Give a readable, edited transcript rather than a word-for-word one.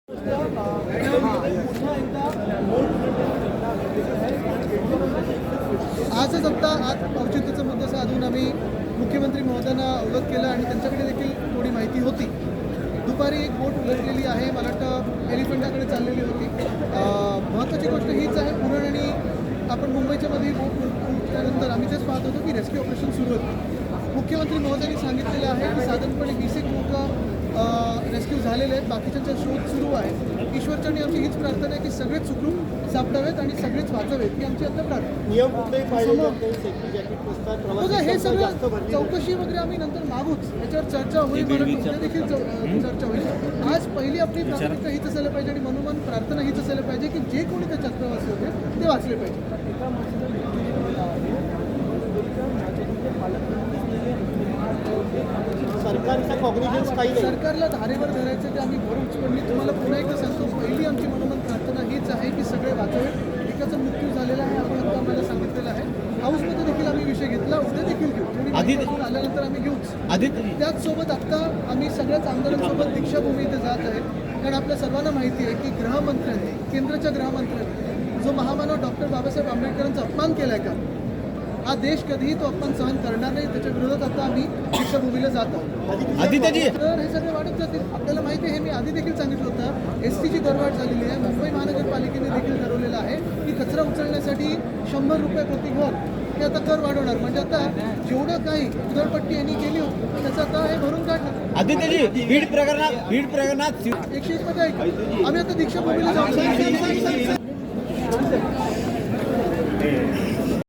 आजच आता औचित्याचा मुद्दा साधून आम्ही मुख्यमंत्री महोदयांना अवगत केलं आणि त्यांच्याकडे देखील थोडी माहिती होती. दुपारी एक बोट उलटलेली आहे, मला वाटतं एलिफंटाकडे चाललेली होती. महत्त्वाची गोष्ट हीच आहे, पुरण आणि आपण मुंबईच्या मध्ये बोट उलटल्यानंतर आम्ही तेच पाहत होतो की रेस्क्यू ऑपरेशन सुरू होतं. मुख्यमंत्री महोदयांनी सांगितलेलं आहे की साधारणपणे 20 एक लोक रेस्क्यू झालेले आहेत, बाकीच्यांचा शोध सुरू आहे. ईश्वरचरणी आमची हीच प्रार्थना आहे की सगळेच सुखरूप सापडावेत आणि सगळेच वाचावेत ही आमची आता प्रार्थना. नियम कुठलेही पाळले जात नाही, सेफ्टी जॅकेट नसतात, बघा हे सगळं चौकशी वगैरे आम्ही नंतर मागूच, याच्यावर चर्चा होईल, मला उद्या देखील चर्चा होईल. आज पहिली आपली प्राथमिकता हीच असायला पाहिजे आणि मनोमन प्रार्थना हीच असायला पाहिजे की जे कोणी त्याच्यात प्रवासी होते ते वाचले पाहिजे. सरकारचा कॉग्निजन्स काही नाही. सरकारला धारेवर धरायचं ते आम्ही भरूच, पण मी तुम्हाला पुन्हा एकदा सांगतो, पहिली आमची मनोमन प्रार्थना हीच आहे की सगळे वाचवेत. एकाचा मृत्यू झालेला आहे, आपण आता आम्हाला सांगितलेलं आहे. हाऊसमध्ये देखील आम्ही विषय घेतला, उद्या देखील घेऊ, थोडी माहिती आल्यानंतर आम्ही घेऊच. त्याचसोबत आत्ता आम्ही सगळ्याच आमदारांसोबत दीक्षाभूमी इथे जात आहे, कारण आपल्या सर्वांना माहिती आहे की गृहमंत्र्यांनी, केंद्राच्या गृहमंत्र्यांनी जो महामानव डॉक्टर बाबासाहेब आंबेडकरांचा अपमान केलाय का, हा देश कधीही तो अपमान सहन करणार नाही. त्याच्या विरोधात आता आम्ही दीक्षाभूमीला जात आहोत. तर हे सगळे वाढत जातील. आपल्याला माहिती आहे, हे मी आधी देखील सांगितलं होतं, एसटीची दरवाढ झालेली आहे. मुंबई महानगरपालिकेने देखील ठरवलेलं आहे की कचरा उचलण्यासाठी 100 रुपये प्रति घर हे आता कर वाढवणार. म्हणजे आता जेवढं काही उधळपट्टी यांनी केली होती त्याचं आता हे भरून काढणार. आदित्यजी बीड प्रकरणात 101 मध्ये आम्ही आता दीक्षाभूमीला जाऊ.